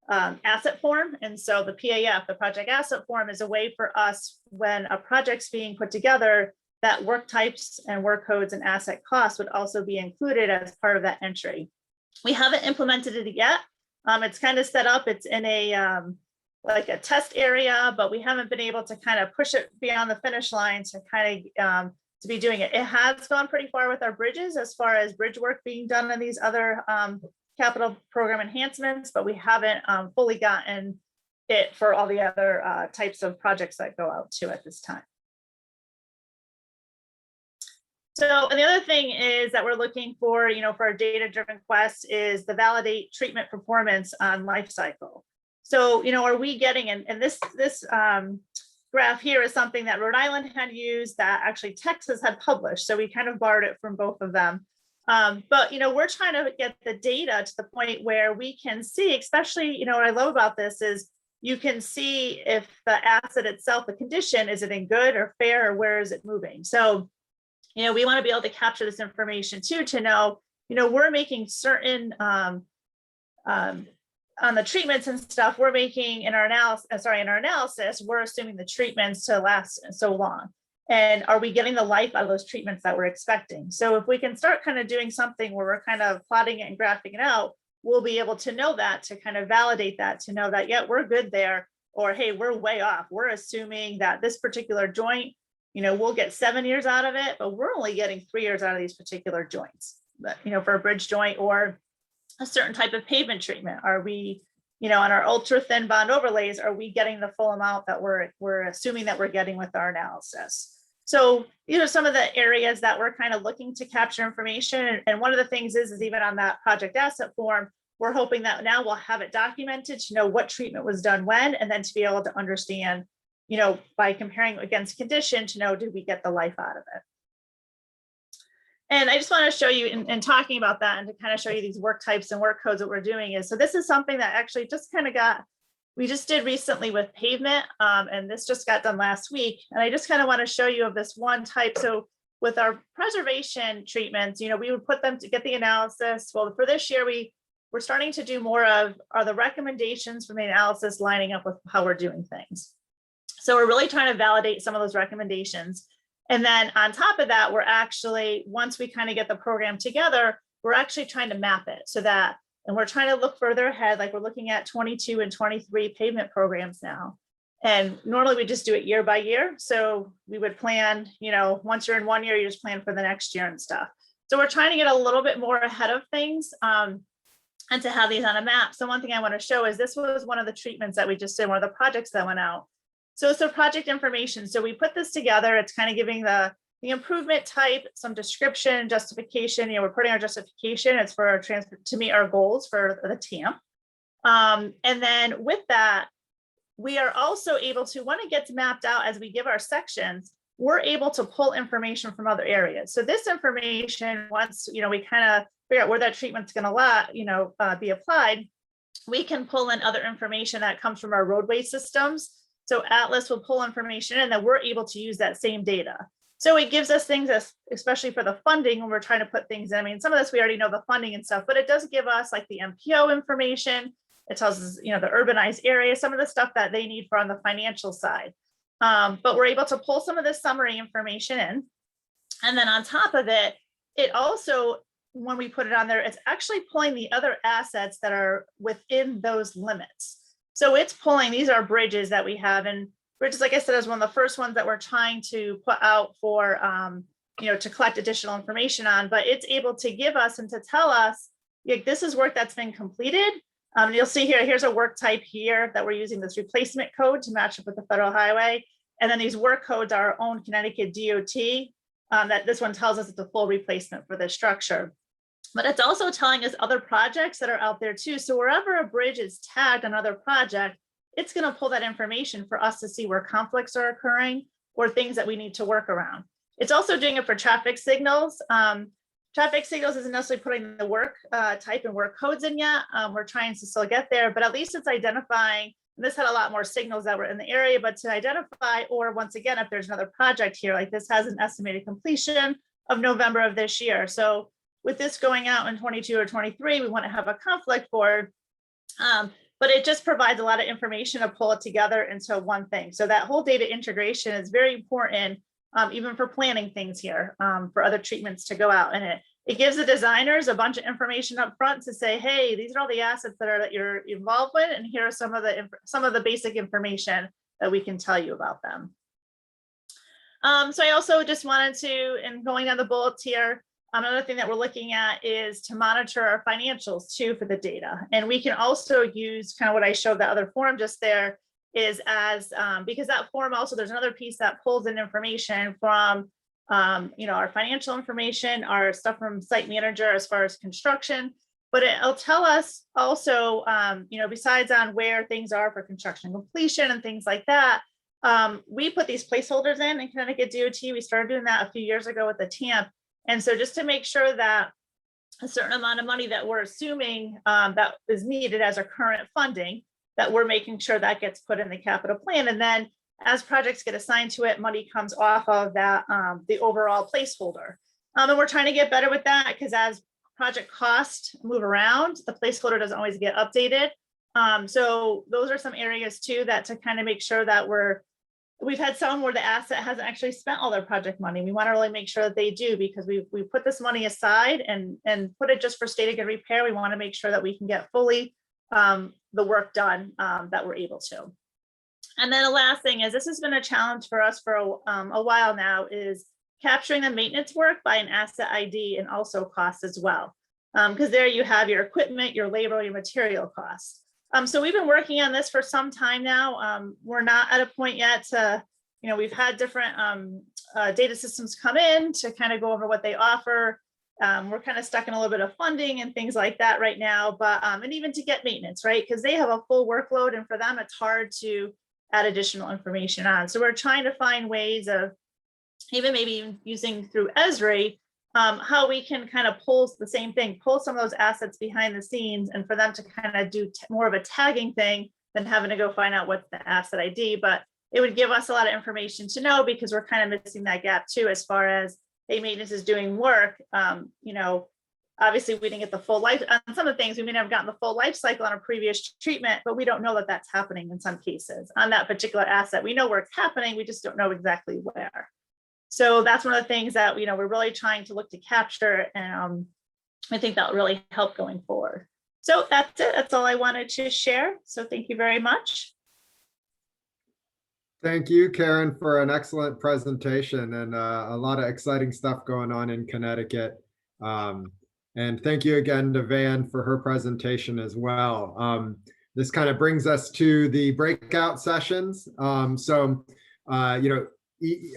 S6: asset form. And so the PAF, the project asset form, is a way for us when a project's being put together, that work types and work codes and asset costs would also be included as part of that entry. We haven't implemented it yet. It's kind of set up, it's in a like a test area, but we haven't been able to kind of push it beyond the finish line to kind of to be doing it. It has gone pretty far with our bridges as far as bridge work being done in these other capital program enhancements, but we haven't fully gotten it for all the other types of projects that go out to at this time. So, and the other thing is that we're looking for, for our data-driven quest is the validate treatment performance on life cycle. So, are we getting, and this graph here is something that Rhode Island had used that actually Texas had published. So we kind of borrowed it from both of them. But, we're trying to get the data to the point where we can see, especially, what I love about this is you can see if the asset itself, the condition, is it in good or fair, or where is it moving? So, we want to be able to capture this information too, to know, we're making certain, on the treatments and stuff, we're making in our analysis, we're assuming the treatments to last so long. And are we getting the life out of those treatments that we're expecting? So if we can start kind of doing something where we're kind of plotting it and graphing it out, we'll be able to know that, to kind of validate that, to know that, yeah, we're good there, or hey, we're way off. We're assuming that this particular joint, we'll get 7 years out of it, but we're only getting 3 years out of these particular joints. But, for a bridge joint or a certain type of pavement treatment, are we, on our ultra thin bond overlays, are we getting the full amount that we're assuming that we're getting with our analysis? So these are some of the areas that we're kind of looking to capture information. And one of the things is even on that project asset form, we're hoping that now we'll have it documented to know what treatment was done when, and then to be able to understand, by comparing against condition, to know, did we get the life out of it? And I just want to show you in talking about that, and to kind of show you these work types and work codes that we're doing is, so this is something that actually just kind of we just did recently with pavement, and this just got done last week. And I just kind of want to show you of this one type. So with our preservation treatments, we would put them to get the analysis. Well, for this year, we're starting to do more of, are the recommendations from the analysis lining up with how we're doing things? So we're really trying to validate some of those recommendations. And then on top of that, we're actually, once we kind of get the program together, we're actually trying to map it so that, and we're trying to look further ahead, like we're looking at 22 and 23 pavement programs now. And normally we just do it year by year. So we would plan, once you're in 1 year, you just plan for the next year and stuff. So we're trying to get a little bit more ahead of things and to have these on a map. So one thing I want to show is this was one of the treatments that we just did, one of the projects that went out. So it's the project information. So we put this together. It's kind of giving the improvement type, some description, justification. We're putting our justification. It's for our to meet our goals for the TAMP. And then with that, we are also able to, when it gets mapped out as we give our sections, we're able to pull information from other areas. So this information, once we kind of figure out where that treatment's going to be applied, we can pull in other information that comes from our roadway systems. So Atlas will pull information and then we're able to use that same data. So it gives us things, especially for the funding when we're trying to put things in. I mean, some of this we already know the funding and stuff, but it does give us like the MPO information. It tells us, the urbanized area, some of the stuff that they need for on the financial side. But we're able to pull some of this summary information in. And then on top of it, it also, when we put it on there, it's actually pulling the other assets that are within those limits. So it's pulling, these are bridges that we have, and bridges, like I said, is one of the first ones that we're trying to put out for, to collect additional information on, but it's able to give us and to tell us, like, this is work that's been completed. You'll see here's a work type here that we're using this replacement code to match up with the federal highway. And then these work codes are our own Connecticut DOT, that this one tells us it's a full replacement for this structure. But it's also telling us other projects that are out there too. So wherever a bridge is tagged another project, it's going to pull that information for us to see where conflicts are occurring or things that we need to work around. It's also doing it for traffic signals. Traffic signals isn't necessarily putting the work type and work codes in yet. We're trying to still get there, but at least it's identifying, and this had a lot more signals that were in the area, but to identify, or once again, if there's another project here, like this has an estimated completion of November of this year. So with this going out in 22 or 23, we want to have a conflict board, but it just provides a lot of information to pull it together into one thing. So that whole data integration is very important, even for planning things here, for other treatments to go out. And it gives the designers a bunch of information up front to say, hey, these are all the assets that you're involved with, and here are some of the basic information that we can tell you about them. So I also just wanted to, and going down the bullets here, another thing that we're looking at is to monitor our financials too for the data. And we can also use kind of what I showed that other form just there is as, because that form also, there's another piece that pulls in information from, our financial information, our stuff from site manager as far as construction, but it'll tell us also, besides on where things are for construction completion and things like that, we put these placeholders in Connecticut DOT. We started doing that a few years ago with the TAMP. And so just to make sure that a certain amount of money that we're assuming that is needed as our current funding, that we're making sure that gets put in the capital plan. And then as projects get assigned to it, money comes off of that, the overall placeholder. And we're trying to get better with that because as project costs move around, the placeholder doesn't always get updated. So those are some areas too, that to kind of make sure that we've had some where the asset hasn't actually spent all their project money. We want to really make sure that they do, because we put this money aside and put it just for static and repair. We want to make sure that we can get fully the work done that we're able to. And then the last thing is, this has been a challenge for us for a while now, is capturing the maintenance work by an asset ID and also cost as well. Because there you have your equipment, your labor, your material costs. So we've been working on this for some time now. We're not at a point yet to, we've had different data systems come in to kind of go over what they offer. We're kind of stuck in a little bit of funding and things like that right now, but and even to get maintenance, right? Because they have a full workload, and for them, it's hard to add additional information on. So we're trying to find ways of maybe using through Esri, how we can kind of pull the same thing, pull some of those assets behind the scenes, and for them to kind of do more of a tagging thing than having to go find out what's the asset ID. But it would give us a lot of information to know, because we're kind of missing that gap too, as far as, hey, maintenance is doing work. Obviously we didn't get the full life on some of the things. We may not have gotten the full life cycle on a previous treatment, but we don't know that that's happening in some cases on that particular asset. We know where it's happening, we just don't know exactly where. So that's one of the things that we're really trying to look to capture, and I think that'll really help going forward. So that's it. That's all I wanted to share. So thank you very much.
S2: Thank you, Karen, for an excellent presentation and a lot of exciting stuff going on in Connecticut. And thank you again to Van for her presentation as well. This kind of brings us to the breakout sessions.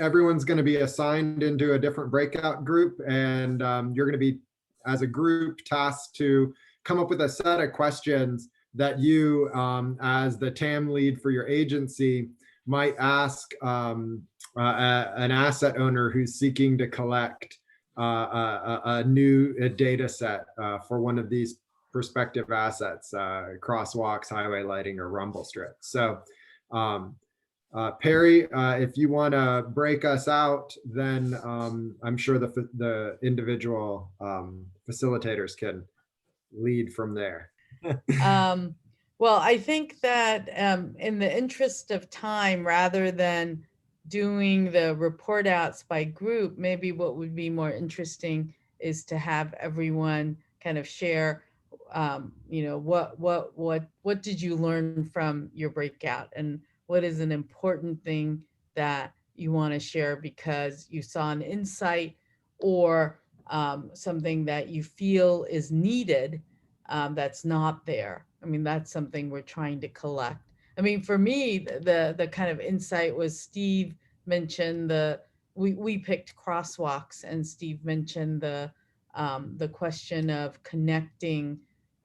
S2: Everyone's going to be assigned into a different breakout group, and you're going to be, as a group, tasked to come up with a set of questions that you, as the TAM lead for your agency, might ask an asset owner who's seeking to collect a new data set for one of these prospective assets, crosswalks, highway lighting, or rumble strips. So Perry, if you want to break us out, then I'm sure the individual facilitators can lead from there.
S3: Well, I think that in the interest of time, rather than doing the report outs by group, maybe what would be more interesting is to have everyone kind of share, you know, what did you learn from your breakout, and what is an important thing that you want to share because you saw an insight or something that you feel is needed that's not there. I mean, that's something we're trying to collect. I mean, for me, the kind of insight was Steve mentioned we picked crosswalks, and Steve mentioned the question of connecting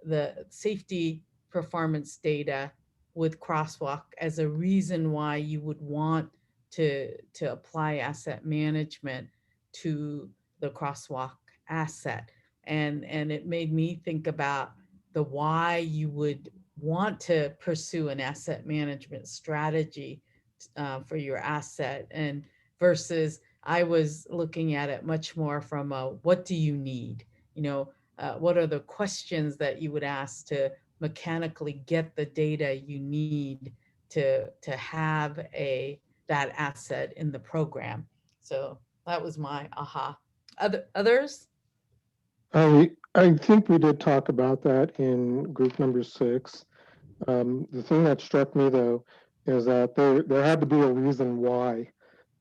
S3: the safety performance data with crosswalk as a reason why you would want to apply asset management to the crosswalk asset. And it made me think about the why you would want to pursue an asset management strategy for your asset, and versus I was looking at it much more from a what do you need? You know, what are the questions that you would ask to mechanically get the data you need to have that asset in the program. So that was my aha. Others?
S5: I think we did talk about that in group number 6. The thing that struck me though is that there had to be a reason why,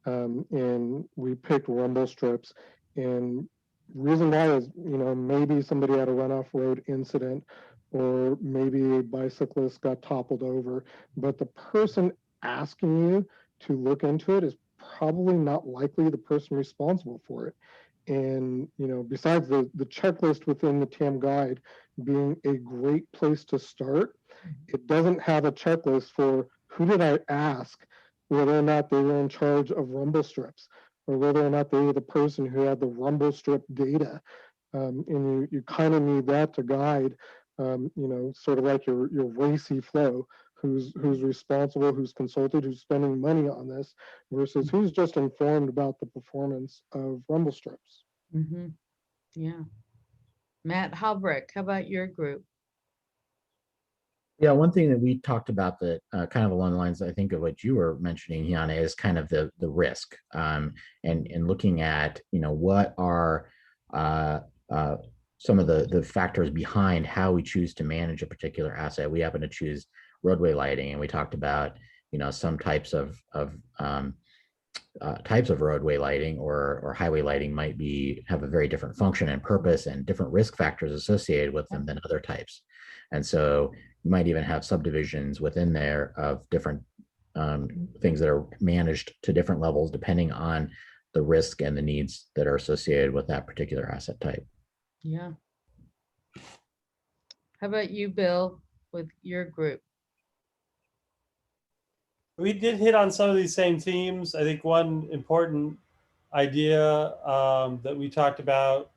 S5: and we picked rumble strips. And reason why is, you know, maybe somebody had a runoff road incident, or maybe a bicyclist got toppled over, but the person asking you to look into it is probably not likely the person responsible for it. And, you know, besides the checklist within the TAM guide being a great place to start, it doesn't have a checklist for who did I ask whether or not they were in charge of rumble strips, or whether or not they were the person who had the rumble strip data. And you kind of need that to guide, you know, sort of like your racy flow. Who's responsible, who's consulted, who's spending money on this, versus who's just informed about the performance of rumble strips.
S3: Mm-hmm. Yeah. Matt Halbrecht, how about your group?
S7: Yeah, one thing that we talked about that kind of along the lines, I think, of what you were mentioning, Yana, is kind of the risk, and looking at, you know, what are some of the factors behind how we choose to manage a particular asset. We happen to choose roadway lighting, and we talked about, you know, some types of roadway lighting or highway lighting might have a very different function and purpose and different risk factors associated with them than other types. And so you might even have subdivisions within there of different things that are managed to different levels depending on the risk and the needs that are associated with that particular asset type.
S3: Yeah. How about you, Bill, with your group?
S8: We did hit on some of these same themes. I think one important idea that we talked about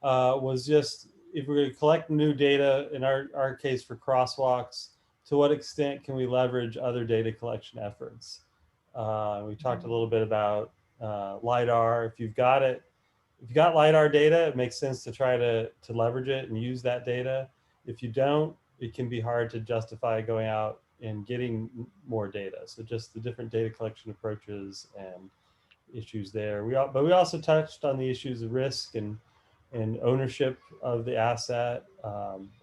S8: was just, if we're going to collect new data, in our case for crosswalks, to what extent can we leverage other data collection efforts? We talked a little bit about LiDAR. If you've got LiDAR data, it makes sense to try to leverage it and use that data. If you don't, it can be hard to justify going out and getting more data. So just the different data collection approaches and issues there. But we also touched on the issues of risk and ownership of the asset,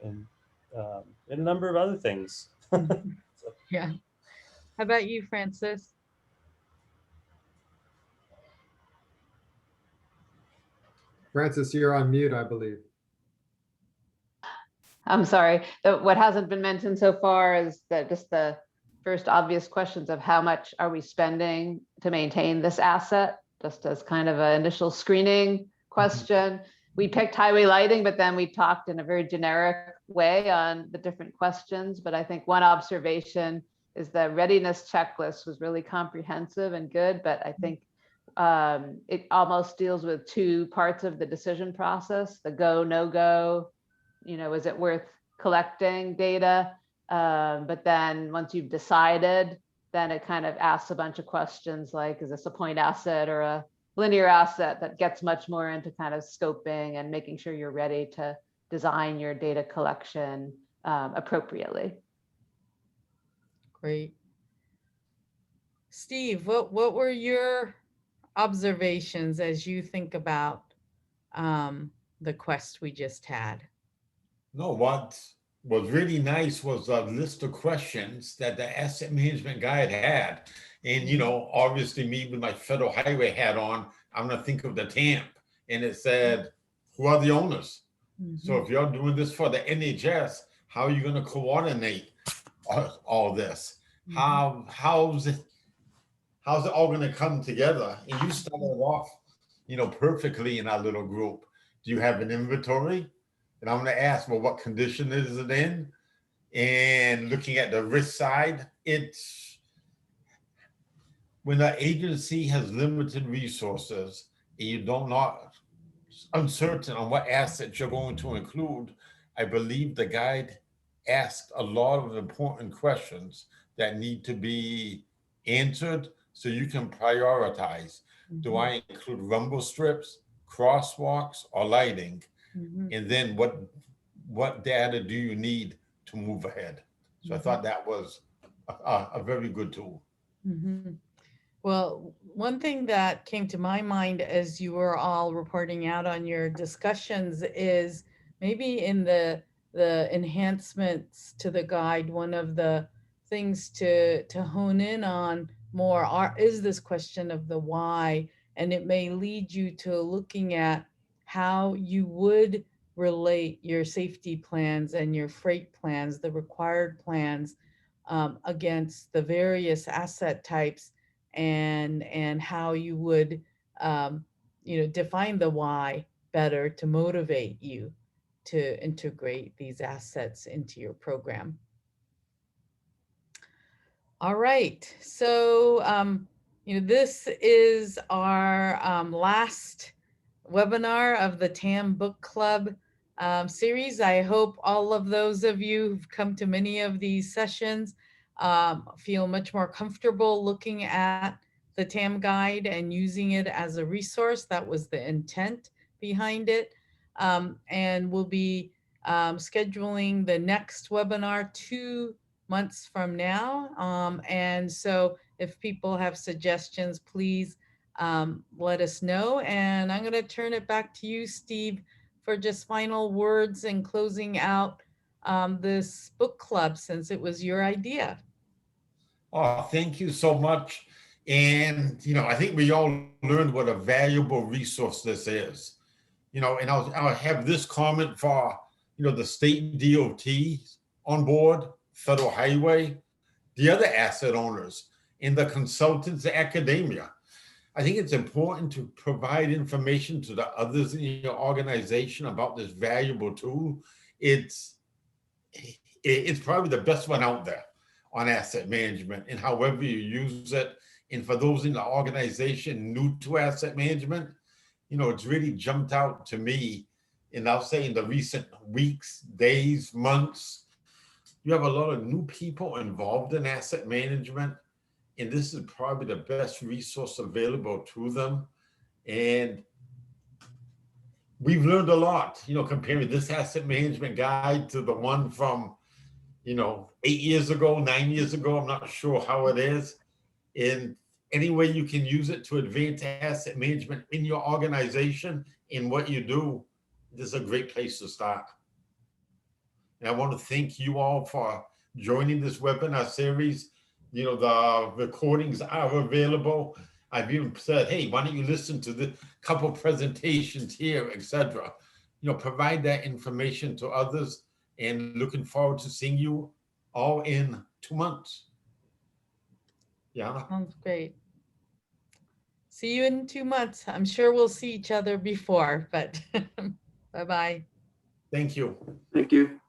S8: and a number of other things.
S3: Yeah. How about you, Francis?
S2: Francis, you're on mute, I believe.
S9: I'm sorry. What hasn't been mentioned so far is that just the first obvious questions of how much are we spending to maintain this asset, just as kind of an initial screening question. we picked highway lighting, but then we talked in a very generic way on the different questions. But I think one observation is the readiness checklist was really comprehensive and good, but I think it almost deals with two parts of the decision process, the go, no go, is it worth collecting data? But then once you've decided, then it kind of asks a bunch of questions like, is this a point asset or a linear asset, that gets much more into kind of scoping and making sure you're ready to design your data collection appropriately.
S3: Great. Steve, what were your observations as you think about the quest we just had?
S1: No, what was really nice was a list of questions that the asset management guide had. And, obviously me with my federal highway hat on, I'm going to think of the TAMP. And it said, who are the owners? So if you're doing this for the NHS, how are you going to coordinate all this? How's it all going to come together? And you started off, perfectly in our little group. Do you have an inventory? And I'm going to ask, well, what condition is it in? And looking at the risk side, it's when an agency has limited resources and you don't not uncertain on what assets you're going to include, I believe the guide asked a lot of important questions that need to be answered so you can prioritize. Do I include rumble strips, crosswalks, or lighting? And then what data do you need to move ahead? So I thought that was a very good tool.
S3: Well, one thing that came to my mind as you were all reporting out on your discussions is maybe in the enhancements to the guide, one of the things to hone in on more is this question of the why, and it may lead you to looking at how you would relate your safety plans and your freight plans, the required plans, against the various asset types, and how you would define the why better to motivate you to integrate these assets into your program. All right, so this is our last webinar of the TAM Book Club series. I hope all of those of you who've come to many of these sessions feel much more comfortable looking at the TAM guide and using it as a resource. That was the intent behind it. And we'll be scheduling the next webinar 2 months from now. And so if people have suggestions, please let us know. And I'm going to turn it back to you, Steve, for just final words and closing out this book club, since it was your idea.
S1: Oh, thank you so much. And, I think we all learned what a valuable resource this is. And I'll have this comment for, the state DOT on board, federal highway, the other asset owners, and the consultants, the academia. I think it's important to provide information to the others in your organization about this valuable tool. It's probably the best one out there on asset management, and however you use it. And for those in the organization new to asset management, it's really jumped out to me. And I'll say in the recent weeks, days, months, you have a lot of new people involved in asset management. And this is probably the best resource available to them. And we've learned a lot, comparing this asset management guide to the one from, 8 years ago, 9 years ago. I'm not sure how it is. In any way you can use it to advance asset management in your organization, in what you do, this is a great place to start. And I want to thank you all for joining this webinar series. The recordings are available. I've even said, hey, why don't you listen to the couple presentations here, etc. Provide that information to others, and looking forward to seeing you all in 2 months. Yeah.
S3: Sounds great. See you in 2 months. I'm sure we'll see each other before, but Bye-bye.
S1: Thank you.
S10: Thank you.